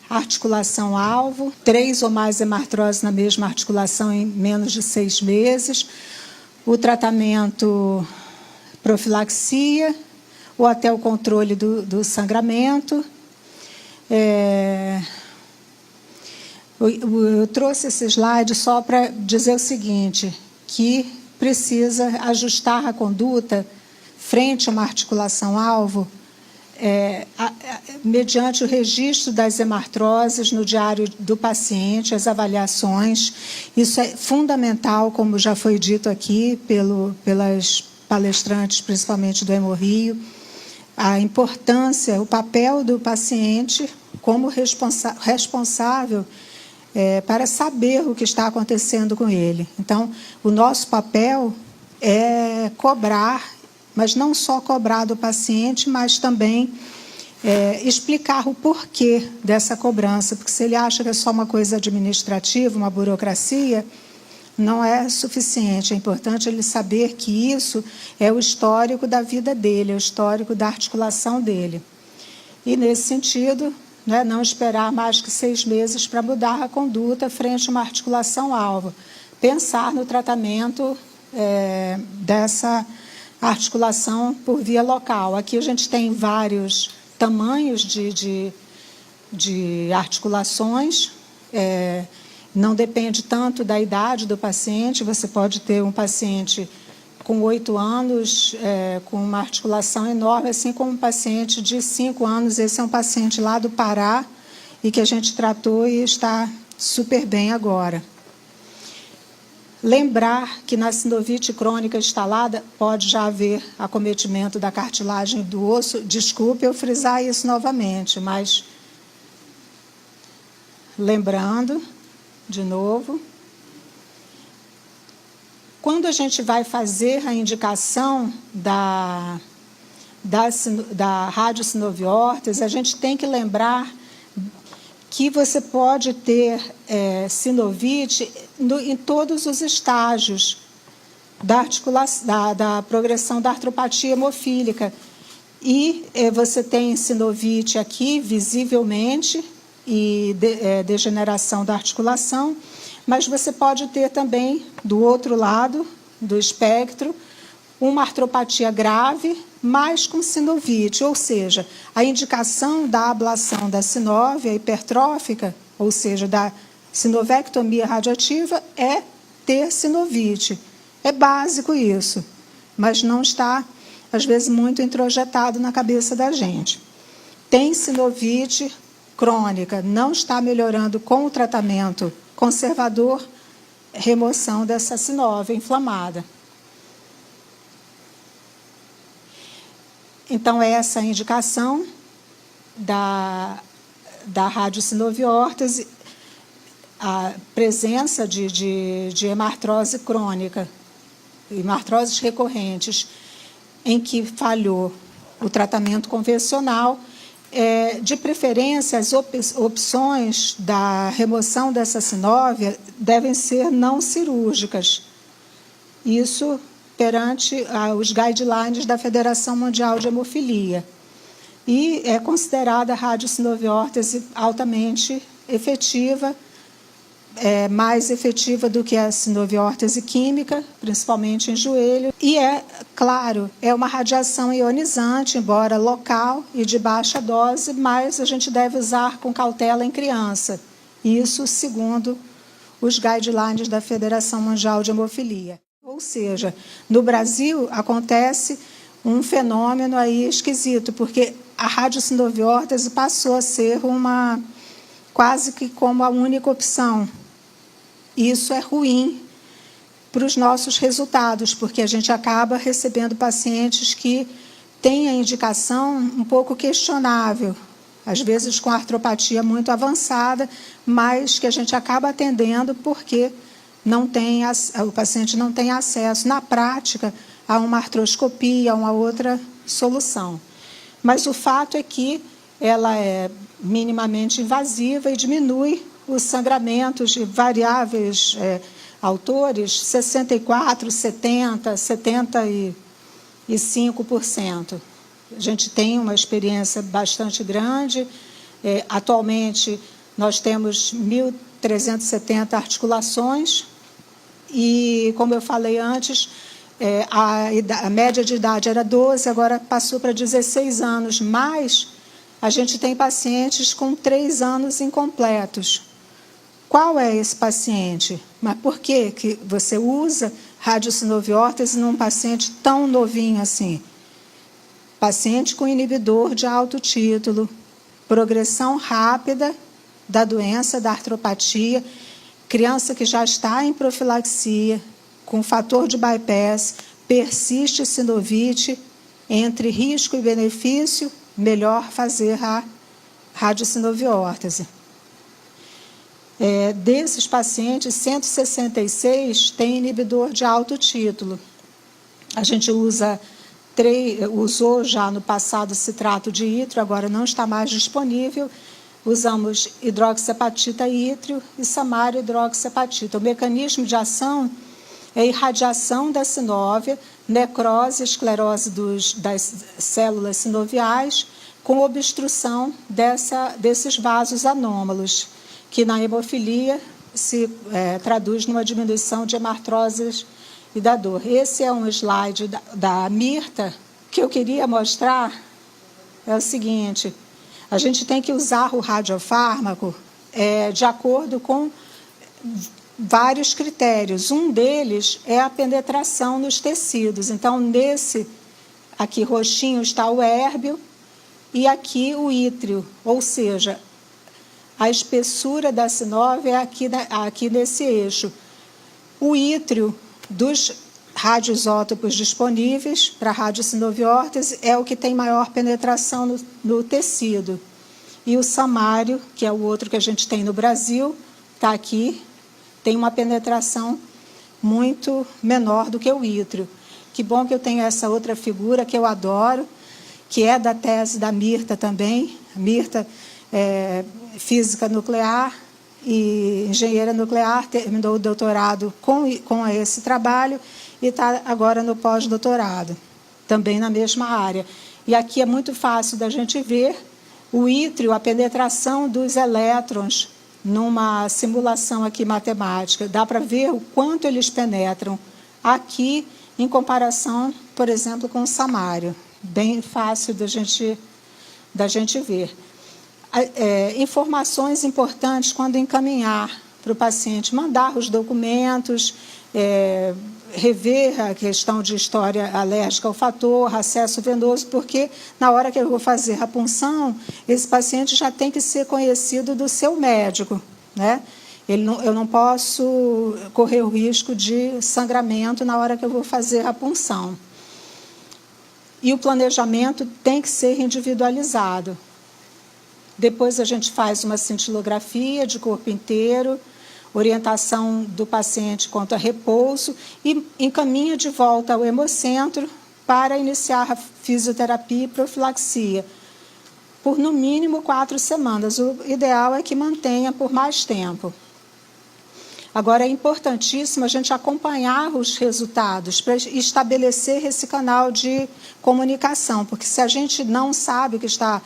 articulação-alvo, 3 ou mais hemartroses na mesma articulação em menos de 6 meses, o tratamento profilaxia, ou até o controle do sangramento. Eu trouxe esse slide só para dizer o seguinte, que precisa ajustar a conduta frente a uma articulação-alvo, mediante o registro das hemartroses no diário do paciente, as avaliações. Isso é fundamental, como já foi dito aqui pelas palestrantes, principalmente do Hemorrio, a importância, o papel do paciente como responsável para saber o que está acontecendo com ele. Então, o nosso papel é cobrar, mas não só cobrar do paciente, mas também explicar o porquê dessa cobrança, porque se ele acha que é só uma coisa administrativa, uma burocracia, não é suficiente. É importante ele saber que isso é o histórico da vida dele, é o histórico da articulação dele. E, nesse sentido, não esperar mais que 6 meses para mudar a conduta frente a uma articulação-alvo. Pensar no tratamento dessa articulação por via local. Aqui a gente tem vários tamanhos de articulações, não depende tanto da idade do paciente. Você pode ter um paciente com 8 anos, com uma articulação enorme, assim como um paciente de 5 anos. Esse é um paciente lá do Pará e que a gente tratou e está super bem agora. Lembrar que na sinovite crônica instalada pode já haver acometimento da cartilagem do osso. Desculpe eu frisar isso novamente, mas lembrando, de novo, quando a gente vai fazer a indicação da radiosinoviórtese, a gente tem que lembrar que você pode ter sinovite em todos os estágios da progressão da artropatia hemofílica. E você tem sinovite aqui, visivelmente, e degeneração da articulação, mas você pode ter também, do outro lado do espectro, uma artropatia grave, mas com sinovite, ou seja, a indicação da ablação da sinóvia hipertrófica, ou seja, da sinovectomia radioativa, é ter sinovite. É básico isso, mas não está, às vezes, muito introjetado na cabeça da gente. Tem sinovite crônica, não está melhorando com o tratamento conservador, remoção dessa sinóvia inflamada. Então, essa é a indicação da radiosinoviórtese, a presença de hemartrose crônica, hemartroses recorrentes, em que falhou o tratamento convencional. De preferência, as opções da remoção dessa sinóvia devem ser não cirúrgicas. Isso perante os guidelines da Federação Mundial de Hemofilia. E é considerada a radiosinoviórtese altamente efetiva, mais efetiva do que a sinoviórtese química, principalmente em joelho. E claro, é uma radiação ionizante, embora local e de baixa dose, mas a gente deve usar com cautela em criança. Isso segundo os guidelines da Federação Mundial de Hemofilia. Ou seja, no Brasil acontece um fenômeno aí esquisito, porque a radiosinoviórtese passou a ser quase que como a única opção. Isso é ruim para os nossos resultados, porque a gente acaba recebendo pacientes que têm a indicação um pouco questionável, às vezes com artropatia muito avançada, mas que a gente acaba atendendo porque o paciente não tem acesso, na prática, a uma artroscopia, a uma outra solução. Mas o fato é que ela é minimamente invasiva e diminui os sangramentos de variáveis autores, 64%, 70%, 75%. A gente tem uma experiência bastante grande. Atualmente, Nós temos 1.370 articulações e, como eu falei antes, a média de idade era 12, agora passou para 16 anos, mas a gente tem pacientes com 3 anos incompletos. Qual é esse paciente? Mas por que você usa radiocinovórtese num paciente tão novinho assim? Paciente com inibidor de alto título, progressão rápida da doença, da artropatia, criança que já está em profilaxia, com fator de bypass, persiste sinovite, entre risco e benefício, melhor fazer a radiocinovórtese. Desses pacientes, 166 têm inibidor de alto título. A gente usou já no passado citrato de ítrio, agora não está mais disponível. Usamos hidroxiapatita ítrio e samário hidroxiapatita. O mecanismo de ação é irradiação da sinóvia, necrose e esclerose das células sinoviais, com obstrução desses vasos anômalos, que na hemofilia se traduz numa diminuição de hemartroses e da dor. Esse é um slide da Mirta, que eu queria mostrar, é o seguinte: a gente tem que usar o radiofármaco de acordo com vários critérios. Um deles é a penetração nos tecidos. Então, nesse aqui roxinho está o hérbio e aqui o ítrio, ou seja, a espessura da sinóvia é aqui nesse eixo. O ítrio dos radioisótopos disponíveis para radiocinovórtese é o que tem maior penetração no tecido. E o samário, que é o outro que a gente tem no Brasil, está aqui, tem uma penetração muito menor do que o ítrio. Que bom que eu tenho essa outra figura que eu adoro, que é da tese da Mirta também. Mirta é física nuclear e engenheira nuclear, terminou o doutorado com esse trabalho e está agora no pós-doutorado, também na mesma área. E aqui é muito fácil da gente ver o ítrio, a penetração dos elétrons numa simulação aqui matemática. Dá para ver o quanto eles penetram aqui em comparação, por exemplo, com o samário. Bem fácil da gente ver. Informações importantes quando encaminhar para o paciente, mandar os documentos, rever a questão de história alérgica ao fator, acesso venoso, porque na hora que eu vou fazer a punção, esse paciente já tem que ser conhecido do seu médico, né? Eu não posso correr o risco de sangramento na hora que eu vou fazer a punção. E o planejamento tem que ser individualizado. Depois a gente faz uma cintilografia de corpo inteiro, orientação do paciente quanto a repouso e encaminha de volta ao hemocentro para iniciar a fisioterapia e profilaxia por no mínimo 4 semanas. O ideal é que mantenha por mais tempo. Agora, é importantíssimo a gente acompanhar os resultados para estabelecer esse canal de comunicação, porque se a gente não sabe o que está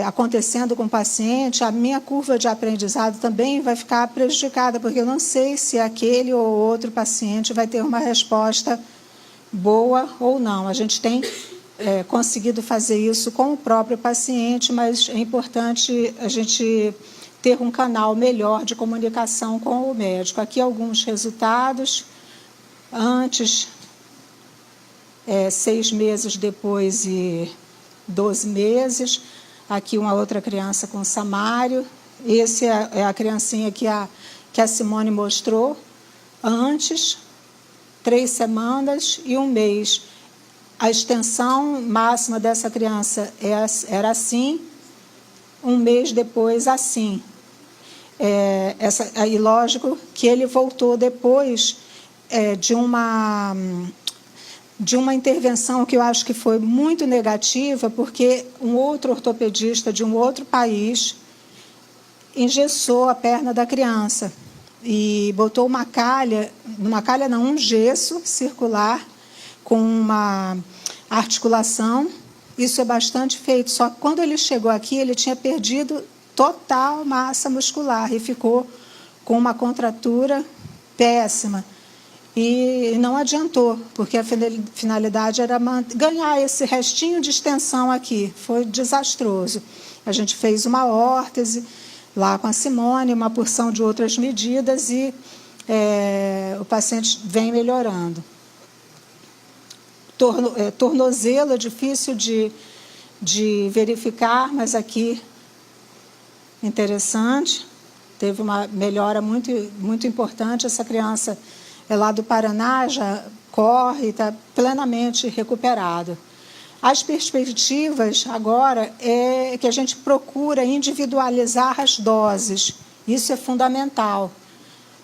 acontecendo com o paciente, a minha curva de aprendizado também vai ficar prejudicada, porque eu não sei se aquele ou outro paciente vai ter uma resposta boa ou não. A gente tem conseguido fazer isso com o próprio paciente, mas é importante a gente ter um canal melhor de comunicação com o médico. Aqui alguns resultados, antes, 6 meses depois e 12 meses. Aqui uma outra criança com samário. Esse é a criancinha que a Simone mostrou antes, 3 semanas e 1 mês. A extensão máxima dessa criança era assim, 1 mês depois assim. E lógico que ele voltou depois de uma intervenção que eu acho que foi muito negativa, porque um outro ortopedista de um outro país engessou a perna da criança e botou um gesso circular com uma articulação. Isso é bastante feito, só que quando ele chegou aqui, ele tinha perdido total massa muscular e ficou com uma contratura péssima. E não adiantou, porque a finalidade era ganhar esse restinho de extensão aqui. Foi desastroso. A gente fez uma órtese lá com a Simone, uma porção de outras medidas e o paciente vem melhorando. Tornozelo é difícil de verificar, mas aqui, interessante, teve uma melhora muito importante. Essa criança é lá do Paraná, já corre, está plenamente recuperado. As perspectivas agora é que a gente procura individualizar as doses. Isso é fundamental.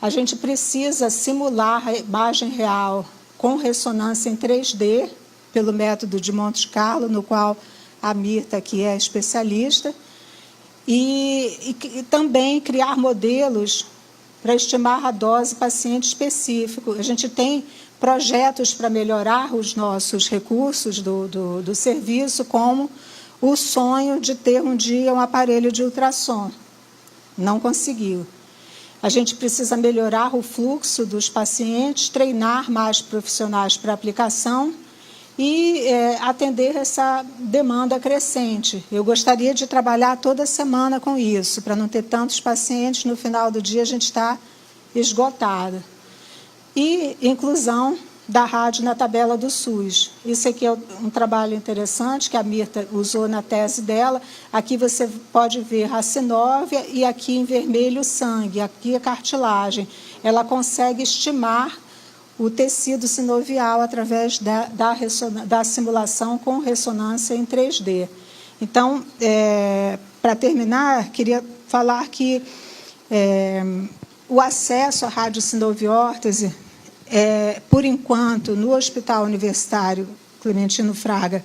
A gente precisa simular a imagem real com ressonância em 3D, pelo método de Monte Carlo, no qual a Mirta aqui é especialista, e também criar modelos para estimar a dose paciente específico. A gente tem projetos para melhorar os nossos recursos do serviço, como o sonho de ter um dia um aparelho de ultrassom. Não conseguiu. A gente precisa melhorar o fluxo dos pacientes, treinar mais profissionais para aplicação e atender essa demanda crescente. Eu gostaria de trabalhar toda semana com isso, para não ter tantos pacientes, no final do dia a gente está esgotada. E inclusão da rádio na tabela do SUS. Isso aqui é um trabalho interessante que a Mirta usou na tese dela. Aqui você pode ver a sinóvia e aqui em vermelho o sangue, aqui a cartilagem. Ela consegue estimar o tecido sinovial através da simulação com ressonância em 3D. Então, para terminar, queria falar que o acesso à radiosinoviórtese, por enquanto, no Hospital Universitário Clementino Fraga,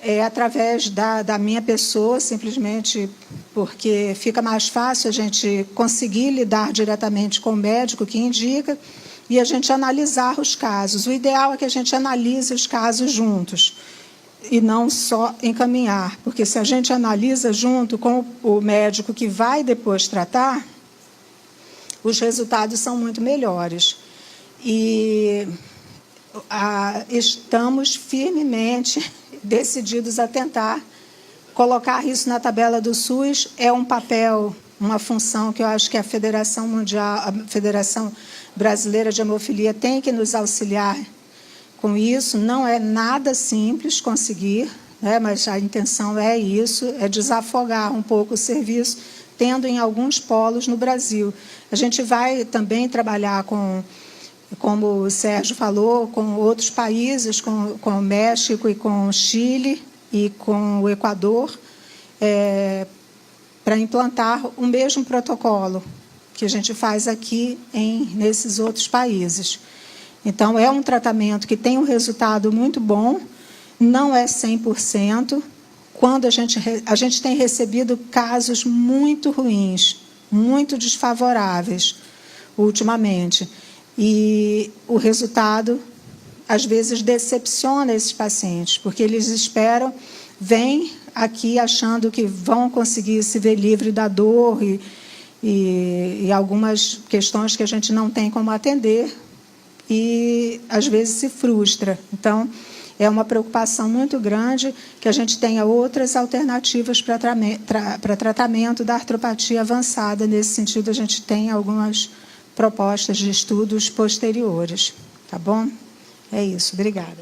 é através da minha pessoa, simplesmente porque fica mais fácil a gente conseguir lidar diretamente com o médico que indica e a gente analisar os casos. O ideal é que a gente analise os casos juntos e não só encaminhar, porque se a gente analisa junto com o médico que vai depois tratar, os resultados são muito melhores. E estamos firmemente decididos a tentar colocar isso na tabela do SUS. É um papel, uma função que eu acho que a Federação Mundial, a Federação Brasileira de Hemofilia tem que nos auxiliar com isso. Não é nada simples conseguir, né, mas a intenção é isso, é desafogar um pouco o serviço, tendo em alguns polos no Brasil. A gente vai também trabalhar com, como o Sérgio falou, com outros países, com o México e com o Chile e com o Equador, para implantar o mesmo protocolo que a gente faz aqui nesses outros países. Então, é um tratamento que tem um resultado muito bom, não é 100%, quando a gente tem recebido casos muito ruins, muito desfavoráveis, ultimamente. E o resultado, às vezes, decepciona esses pacientes, porque eles esperam, vêm aqui achando que vão conseguir se ver livre da dor e algumas questões que a gente não tem como atender, e, às vezes, se frustra. Então, é uma preocupação muito grande que a gente tenha outras alternativas para tratamento da artropatia avançada. Nesse sentido, a gente tem algumas propostas de estudos posteriores. Tá bom? É isso. Obrigada.